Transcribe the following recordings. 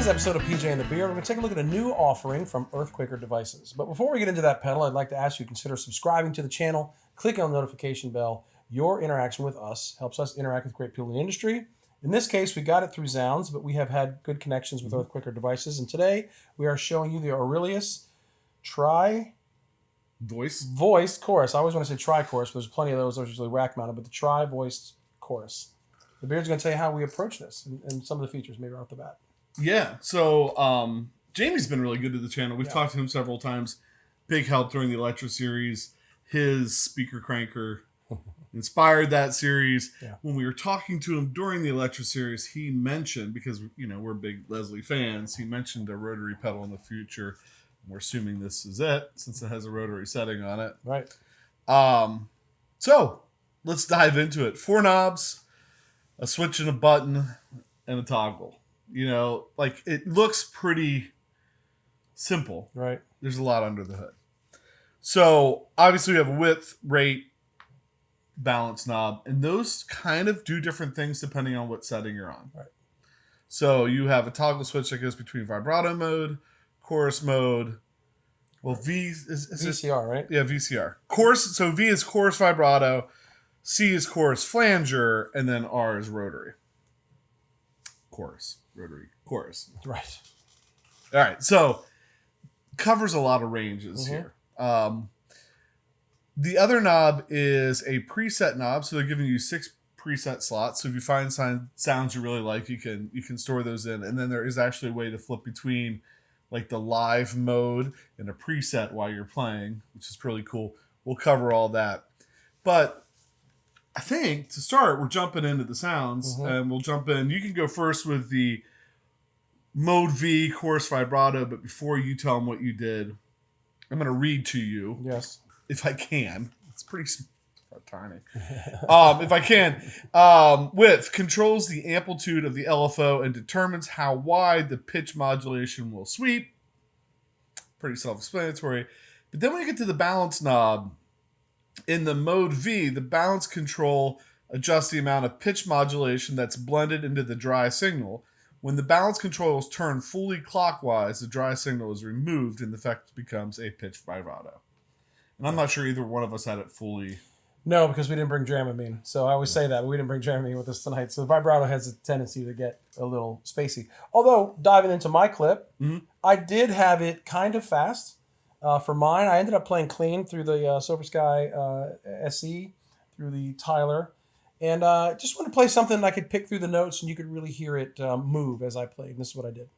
episode of PJ and the Beard, we're going to take a look at a new offering from EarthQuaker devices. But before we get into that pedal, I'd like to ask you to consider subscribing to the channel, clicking on the notification bell. Your interaction with us helps us interact with great people in the industry. In this case, we got it through Zzounds, but we have had good connections with EarthQuaker devices. And today, we are showing you the Aurelius Tri-Voice chorus. I always want to say Tri-Chorus, but there's plenty of those. Those are usually rack-mounted, but the Tri-Voiced chorus. The Beard's going to tell you how we approach this and some of the features, maybe right off the bat. Yeah, so Jamie's been really good to the channel. We've talked to him several times. Big help during the Electro series. His speaker cranker inspired that series. Yeah. When we were talking to him during the Electro series, he mentioned, because we're big Leslie fans, he mentioned a rotary pedal in the future. We're assuming this is it, since it has a rotary setting on it. Right. So let's dive into it. 4 knobs, a switch and a button, and a toggle. It looks pretty simple. Right. There's a lot under the hood. So obviously we have a width, rate, balance knob, and those kind of do different things depending on what setting you're on. Right. So you have a toggle switch that goes between vibrato mode, chorus mode. Well, V is VCR, right? Yeah, VCR. Chorus. So V is chorus vibrato, C is chorus flanger, and then R is rotary. Rotary chorus. Right. All right. So covers a lot of ranges here. The other knob is a preset knob. So they're giving you 6 preset slots. So if you find sounds you really like, you can store those in. And then there is actually a way to flip between like the live mode and a preset while you're playing, which is pretty cool. We'll cover all that. But I think to start, we're jumping into the sounds, and we'll jump in. You can go first with the Mode V chorus vibrato, but before you tell them what you did, I'm going to read to you. Yes. If I can. It's pretty tiny. If I can. Width controls the amplitude of the LFO and determines how wide the pitch modulation will sweep. Pretty self-explanatory. But then when you get to the balance knob, in the Mode V, the balance control adjusts the amount of pitch modulation that's blended into the dry signal. When the balance control is turned fully clockwise, the dry signal is removed and the effect becomes a pitch vibrato. And I'm not sure either one of us had it fully. No, because we didn't bring Dramamine. So I always say that, but we didn't bring Dramamine with us tonight. So the vibrato has a tendency to get a little spacey. Although, diving into my clip, I did have it kind of fast. For mine, I ended up playing clean through the Silver Sky SE, through the Tyler, and just want to play something I could pick through the notes and you could really hear it move as I played. And this is what I did.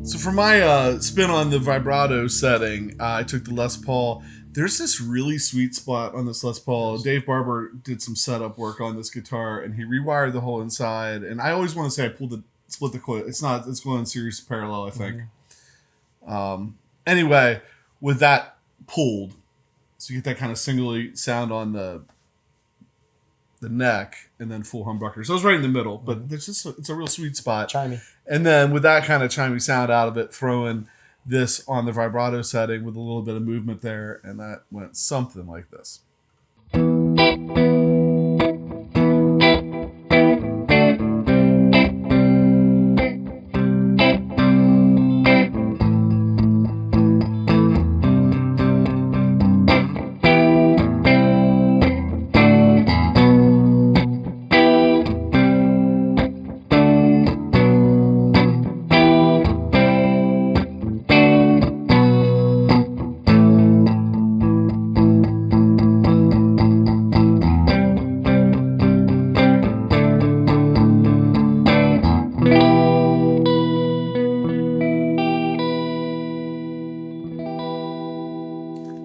So for my spin on the vibrato setting, I took the Les Paul. There's this really sweet spot on this Les Paul. Dave Barber did some setup work on this guitar, and he rewired the whole inside. And I always want to say I split the coil. It's not. It's going in series parallel, I think. Anyway, with that pulled, so you get that kind of singly sound on the neck, and then full humbucker. So I was right in the middle, but there's just it's a real sweet spot. Chimey. And then with that kind of chimey sound out of it, throwing this on the vibrato setting with a little bit of movement there, and that went something like this.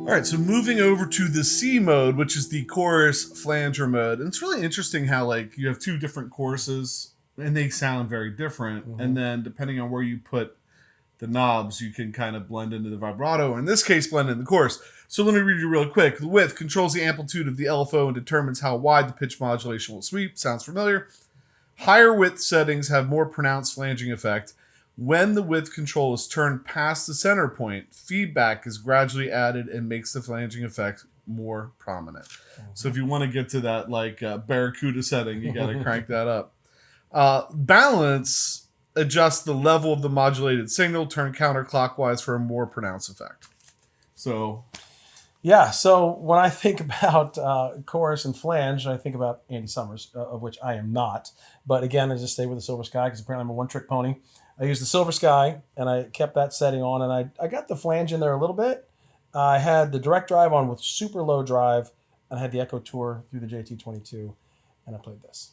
All right, so moving over to the C mode, which is the chorus flanger mode. And it's really interesting how like you have two different choruses and they sound very different. Mm-hmm. And then depending on where you put the knobs, you can kind of blend into the vibrato, or in this case, blend in the chorus. So let me read you real quick. The width controls the amplitude of the LFO and determines how wide the pitch modulation will sweep. Sounds familiar? Higher width settings have more pronounced flanging effect. When the width control is turned past the center point, feedback is gradually added and makes the flanging effect more prominent. So if you want to get to that like Barracuda setting, you got to crank that up. Balance adjusts the level of the modulated signal, turn counterclockwise for a more pronounced effect. So, yeah. So when I think about chorus and flange, I think about Andy Summers, of which I am not. But again, I just stay with the Silver Sky because apparently I'm a one-trick pony. I used the Silver Sky, and I kept that setting on, and I got the flange in there a little bit. I had the direct drive on with super low drive, and I had the Echo Tour through the JT22, and I played this.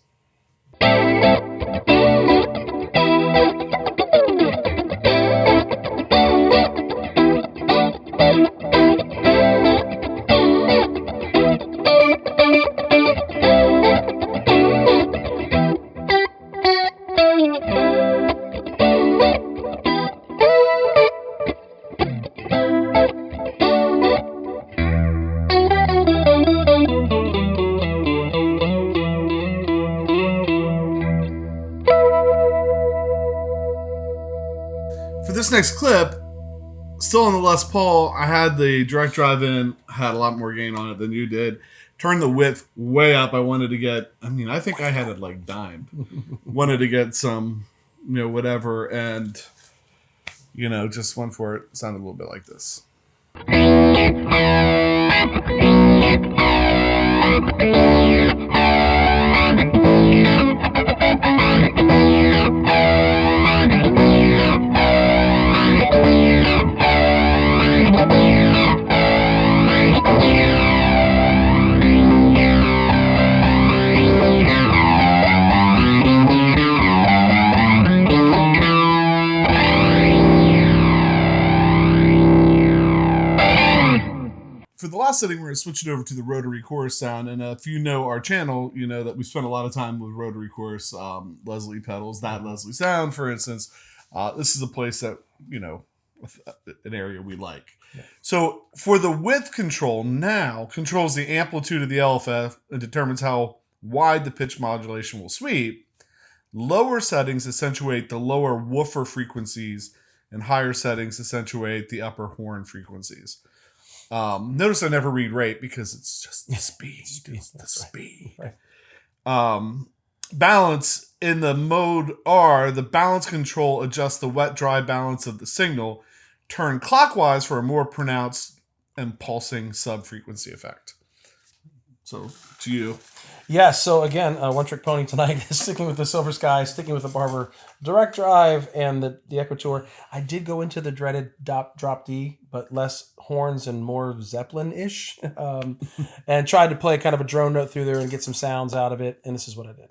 for this next clip, still on the Les Paul, I had the direct drive in, had a lot more gain on it than you did. Turned the width way up. I wanted to get, I think I had it like dimed. Wanted to get some, whatever, and, just went for it. Sounded a little bit like this. For the last setting, we're going to switch it over to the Rotary Chorus sound. And if you know our channel, you know that we spend a lot of time with Rotary Chorus, Leslie pedals, that Leslie sound, for instance. This is a place that, an area we like. Yeah. So for the width control now, controls the amplitude of the LFF and determines how wide the pitch modulation will sweep. Lower settings accentuate the lower woofer frequencies, and higher settings accentuate the upper horn frequencies. Notice I never read rate because it's just the speed. It's the speed. Right. Balance in the mode R, the balance control adjusts the wet-dry balance of the signal. Turn clockwise for a more pronounced and pulsing sub-frequency effect. So, to you. Yeah, so again, One Trick Pony tonight, sticking with the Silver Sky, sticking with the Barber Direct Drive and the Echo Tour. I did go into the dreaded drop D, but less horns and more Zeppelin-ish, and tried to play kind of a drone note through there and get some sounds out of it, and this is what I did.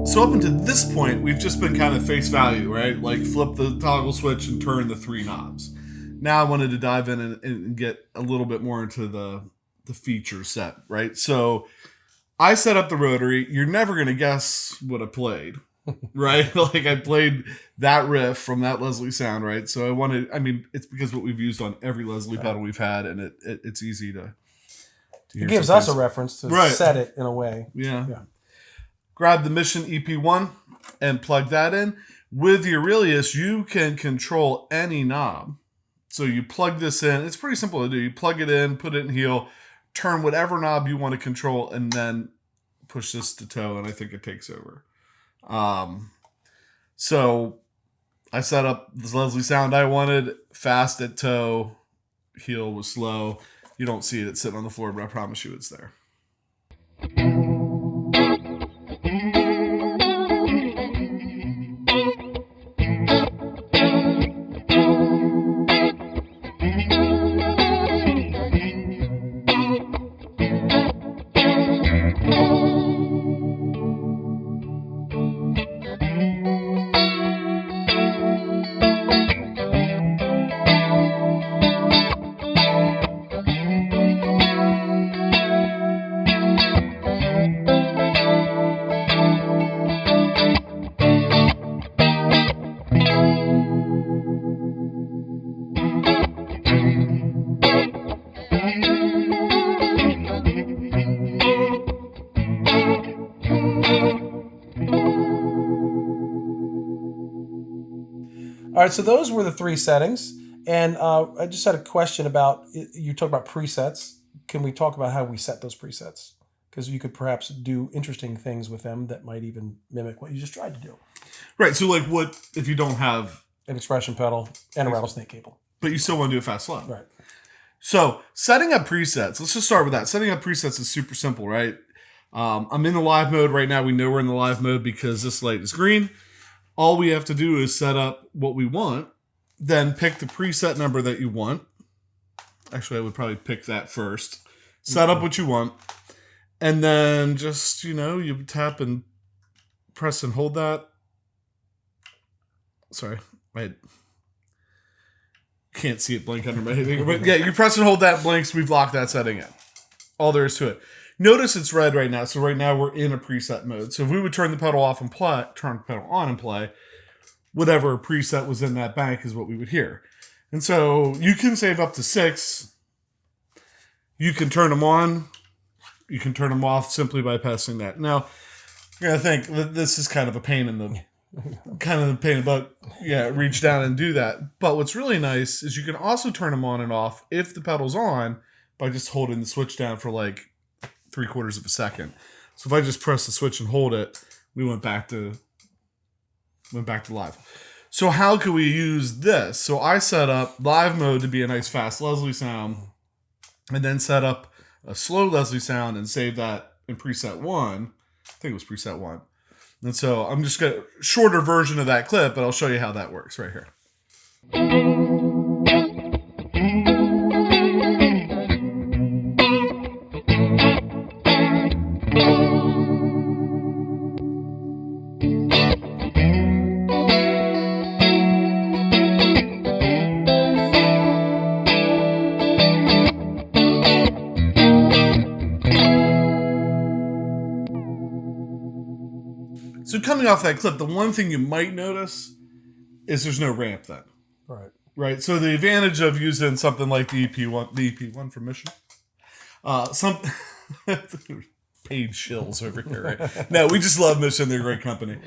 So up until this point, we've just been kind of face value, right? Like flip the toggle switch and turn the three knobs. Now I wanted to dive in and get a little bit more into the feature set, right? So I set up the Rotary. You're never going to guess what I played, right? Like I played that riff from that Leslie sound, right? So it's because what we've used on every Leslie pedal we've had, and it's easy to hear. It gives us a reference to set it in a way. Yeah. Grab the Mission EP1 and plug that in. With the Aurelius, you can control any knob. So you plug this in. It's pretty simple to do. You plug it in, put it in heel, turn whatever knob you want to control, and then push this to toe, and I think it takes over. So I set up this Leslie sound I wanted, fast at toe, heel was slow. You don't see it, it's sitting on the floor, but I promise you it's there. All right, so those were the 3 settings. And I just had a question about, you talked about presets. Can we talk about how we set those presets? Because you could perhaps do interesting things with them that might even mimic what you just tried to do. Right, so like what if you don't have An expression pedal and a rattlesnake cable. but you still want to do it fast slow. Right. So setting up presets, let's just start with that. Setting up presets is super simple, right? I'm in the live mode right now. We know we're in the live mode because this light is green. All we have to do is set up what we want, then pick the preset number that you want. Actually, I would probably pick that first. Set up what you want, and then just, you tap and press and hold that. Sorry, I can't see it blink under my head. But yeah, you press and hold that, blinks, we've locked that setting in. All there is to it. Notice it's red right now, so right now we're in a preset mode. So if we would turn the pedal off and play, turn the pedal on and play, whatever preset was in that bank is what we would hear. And so you can save up to 6. You can turn them on. You can turn them off simply by pressing that. Now, you're going to think that this is kind of a pain in the butt. Yeah, reach down and do that. But what's really nice is you can also turn them on and off if the pedal's on by just holding the switch down for like 3/4 of a second. So if I just press the switch and hold it, we went back to live. So how can we use this? So I set up live mode to be a nice fast Leslie sound, and then set up a slow Leslie sound and save that in preset 1. I think it was preset 1. And so I'm just going to shorter version of that clip, but I'll show you how that works right here. So coming off that clip, the one thing you might notice is there's no ramp then. Right. So the advantage of using something like the EP1 from Mission, some paid shills over here. Right? No, we just love Mission. They're a great company.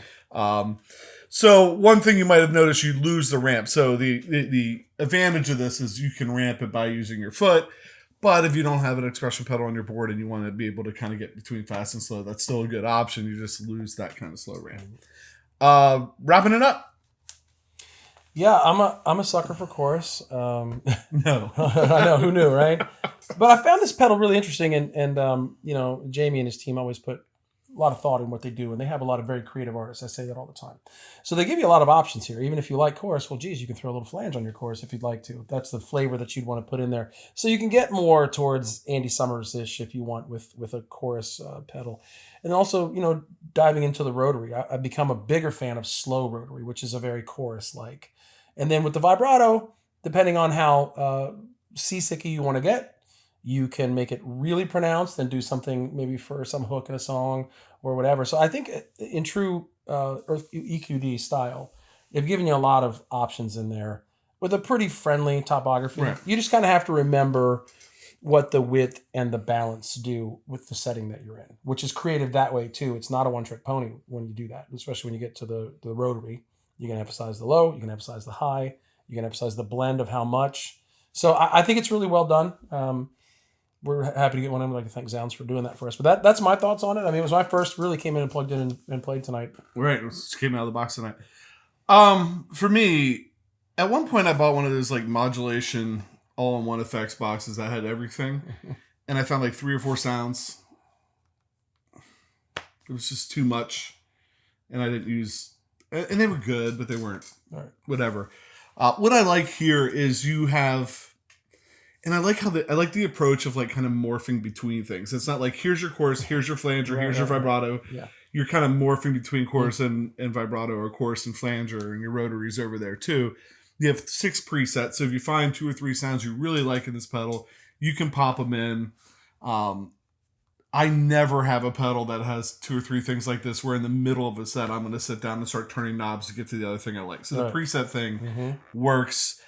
So one thing you might have noticed, you lose the ramp. So the advantage of this is you can ramp it by using your foot. But if you don't have an expression pedal on your board and you want to be able to kind of get between fast and slow, that's still a good option. You just lose that kind of slow ramp. Wrapping it up. Yeah, I'm a sucker for chorus. No. I know, who knew, right? But I found this pedal really interesting, and Jamie and his team always put a lot of thought in what they do, and they have a lot of very creative artists. I say that all the time. So they give you a lot of options here. Even if you like chorus, well, geez, you can throw a little flange on your chorus if you'd like to. That's the flavor that you'd want to put in there. So you can get more towards Andy Summers-ish if you want with a chorus pedal. And also, diving into the rotary. I've become a bigger fan of slow rotary, which is a very chorus-like. And then with the vibrato, depending on how seasicky you want to get, you can make it really pronounced and do something maybe for some hook in a song or whatever. So I think in true EQD style, they've given you a lot of options in there with a pretty friendly topography. Right. You just kind of have to remember what the width and the balance do with the setting that you're in, which is creative that way too. It's not a one-trick pony when you do that, especially when you get to the rotary. You can emphasize the low, you can emphasize the high, you can emphasize the blend of how much. So I think it's really well done. We're happy to get one in. We'd like to thank Zzounds for doing that for us. But that's my thoughts on it. I mean, it was my first, really came in and plugged in and played tonight. Right. It just came out of the box tonight. For me, at one point I bought one of those like modulation all-in-one effects boxes that had everything, and I found like 3 or 4 sounds. It was just too much, and I didn't use. And they were good, but they weren't. Right. Whatever. What I like here is you have, and I like how I like the approach of like kind of morphing between things. It's not like here's your chorus, here's your flanger, here's your vibrato. Yeah. You're kind of morphing between chorus and vibrato, or chorus and flanger, and your rotaries over there too. You have 6 presets, so if you find 2 or 3 sounds you really like in this pedal, you can pop them in. I never have a pedal that has 2 or 3 things like this where in the middle of a set I'm going to sit down and start turning knobs to get to the other thing I like. So the preset thing works.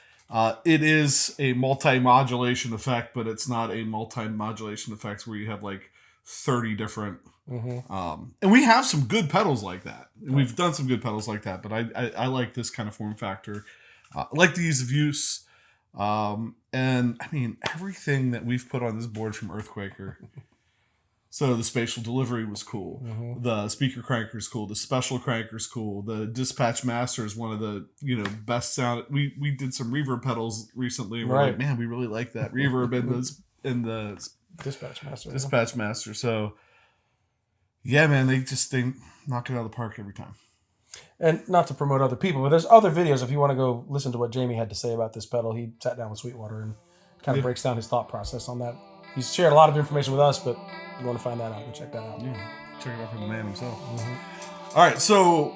It is a multi-modulation effect, but it's not a multi-modulation effect where you have like 30 different... and we have some good pedals like that. We've done some good pedals like that, but I like this kind of form factor. I like the ease of use. And I mean, everything that we've put on this board from EarthQuaker. So the spatial delivery was cool. The speaker cranker is cool. The special cranker is cool. The dispatch master is one of the best sound. We did some reverb pedals recently. And we're like, man, we really like that reverb in the dispatch master. So yeah, man, they knock it out of the park every time. And not to promote other people, but there's other videos if you want to go listen to what Jamie had to say about this pedal. He sat down with Sweetwater and kind of breaks down his thought process on that. He's shared a lot of information with us, but you want to find that out, go check that out. Yeah, check it out from the man himself. All right, so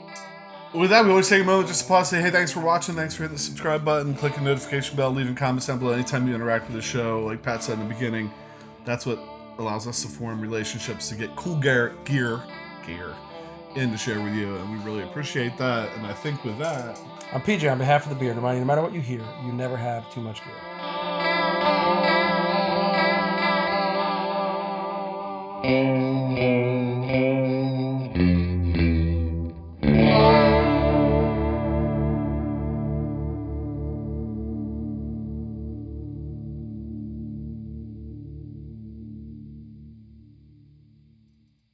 with that, we always take a moment just to pause and say, hey, thanks for watching. Thanks for hitting the subscribe button, clicking the notification bell, leaving comments down below anytime you interact with the show. Like Pat said in the beginning, that's what allows us to form relationships, to get cool gear in to share with you, and we really appreciate that. And I think with that, I'm PJ on behalf of the Beard, reminding you, no matter what you hear, you never have too much gear.